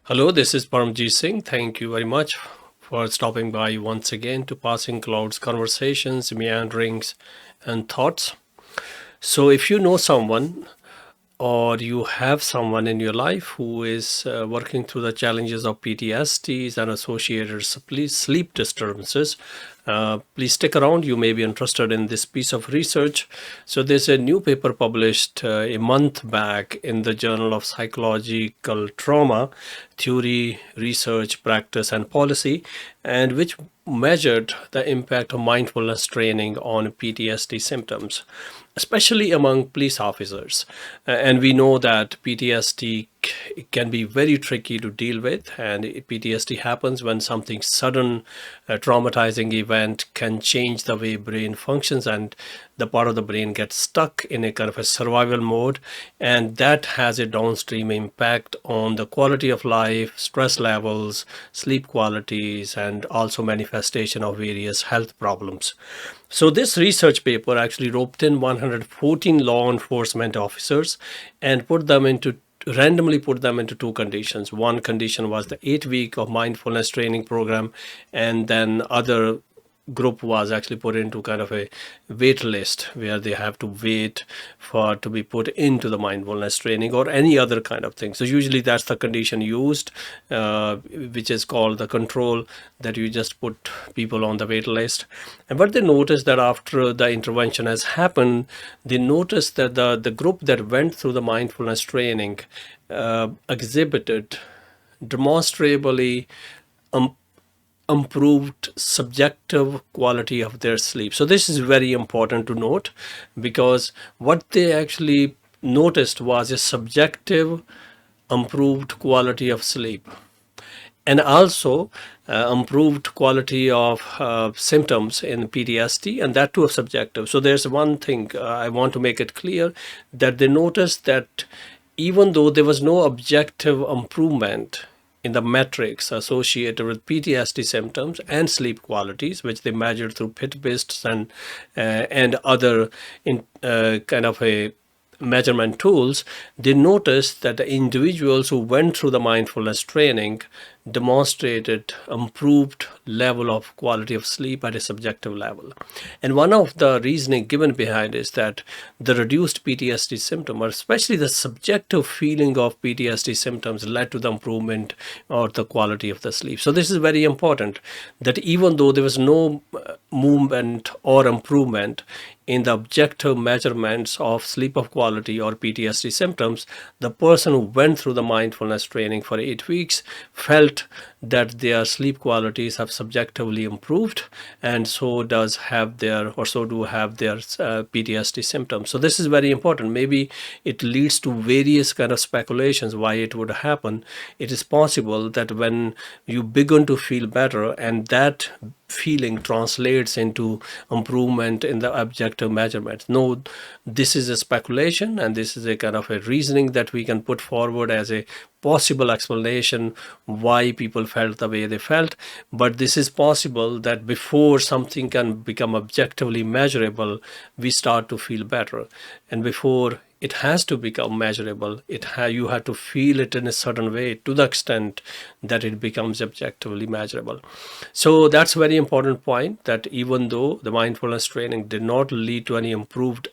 Hello, this is Parmjit Singh. Thank you very much for stopping by once again to Passing Clouds Conversations, Meanderings, and Thoughts. So, if you know someone or you have someone in your life who is working through the challenges of PTSDs and associated sleep disturbances, please stick around. You may be interested in this piece of research. So, there's a new paper published a month back in the Journal of Psychological Trauma Theory, Research, Practice, and Policy, and which measured the impact of mindfulness training on PTSD symptoms, especially among police officers. And we know that PTSD can be very tricky to deal with, and PTSD happens when something sudden, a traumatizing event can change the way brain functions, and the part of the brain gets stuck in a kind of a survival mode, and that has a downstream impact on the quality of life, stress levels, sleep qualities, and also manifestation of various health problems. So this research paper actually roped in 114 law enforcement officers and randomly put them into two conditions. One condition was the 8 week of mindfulness training program, and then other group was actually put into kind of a wait list where they have to wait for to be put into the mindfulness training or any other kind of thing. So usually that's the condition used, which is called the control, that you just put people on the wait list. And but they noticed that after the intervention has happened, they noticed that the group that went through the mindfulness training exhibited demonstrably um, improved subjective quality of their sleep. So this is very important to note, because what they actually noticed was a subjective improved quality of sleep, and also improved quality of symptoms in PTSD, and that too subjective. So there's one thing I want to make it clear, that they noticed that even though there was no objective improvement in the metrics associated with PTSD symptoms and sleep qualities, which they measured through pit-based and other kind of a measurement tools, they noticed that the individuals who went through the mindfulness training demonstrated improved level of quality of sleep at a subjective level. And one of the reasoning given behind is that the reduced PTSD symptom, or especially the subjective feeling of PTSD symptoms, led to the improvement or the quality of the sleep. So this is very important, that even though there was no movement or improvement in the objective measurements of sleep of quality or PTSD symptoms, the person who went through the mindfulness training for 8 weeks felt that their sleep qualities have subjectively improved, and so does have their, or so do have their PTSD symptoms. So this is very important. Maybe it leads to various kind of speculations why it would happen. It is possible that when you begin to feel better and that feeling translates into improvement in the objective measurements. No, this is a speculation, and this is a kind of a reasoning that we can put forward as a possible explanation why people felt the way they felt. But this is possible that before something can become objectively measurable, we start to feel better. And before it has to become measurable, you have to feel it in a certain way to the extent that it becomes objectively measurable. So that's a very important point, that even though the mindfulness training did not lead to any improved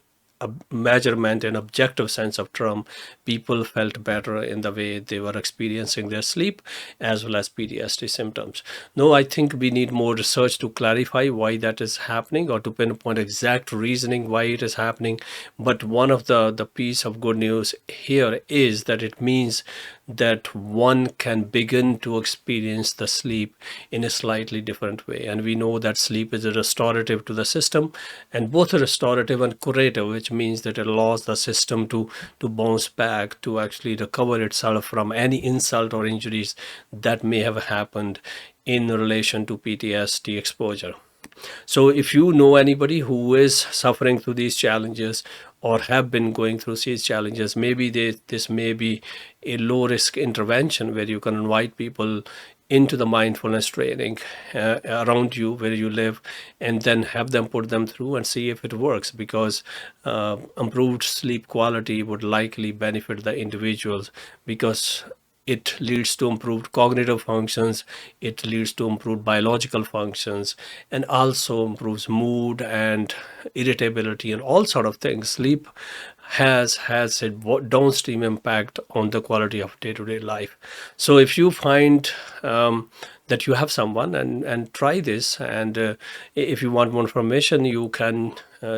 measurement and objective sense of term, people felt better in the way they were experiencing their sleep as well as PTSD symptoms. No, I think we need more research to clarify why that is happening, or to pinpoint exact reasoning why it is happening. But one of the piece of good news here is that it means that one can begin to experience the sleep in a slightly different way. And we know that sleep is a restorative to the system, and both restorative and curative, which means that it allows the system to bounce back, to actually recover itself from any insult or injuries that may have happened in relation to PTSD exposure. So if you know anybody who is suffering through these challenges or have been going through these challenges, maybe this may be a low risk intervention where you can invite people into the mindfulness training around you where you live, and then have them put them through and see if it works, because improved sleep quality would likely benefit the individuals, because it leads to improved cognitive functions, it leads to improved biological functions, and also improves mood and irritability and all sort of things. Sleep has a downstream impact on the quality of day-to-day life. So if you find that you have someone, and try this, and if you want more information, you can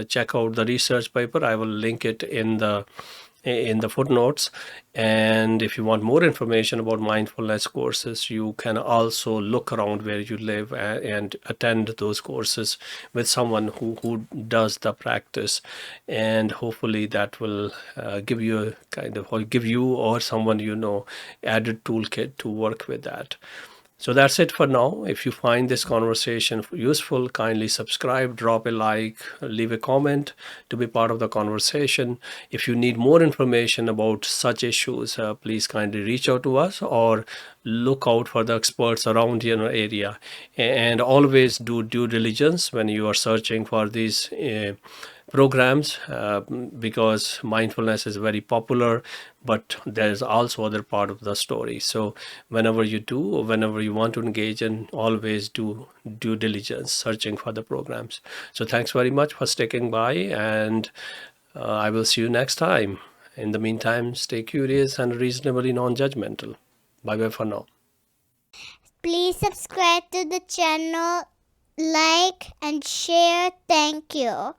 check out the research paper. I will link it in the footnotes. And if you want more information about mindfulness courses, you can also look around where you live and attend those courses with someone who does the practice. And hopefully that will give you a kind of, or give you or someone you know, added toolkit to work with that. So that's it for now. If you find this conversation useful, kindly subscribe, drop a like, leave a comment to be part of the conversation. If you need more information about such issues, please kindly reach out to us or look out for the experts around your area. And always do due diligence when you are searching for these programs, because mindfulness is very popular, but there's also other part of the story. So whenever you do, or whenever you want to engage in, always do due diligence searching for the programs. So thanks very much for sticking by, and I will see you next time. In the meantime, stay curious and reasonably non-judgmental. Bye bye for now. Please subscribe to the channel, like and share. Thank you.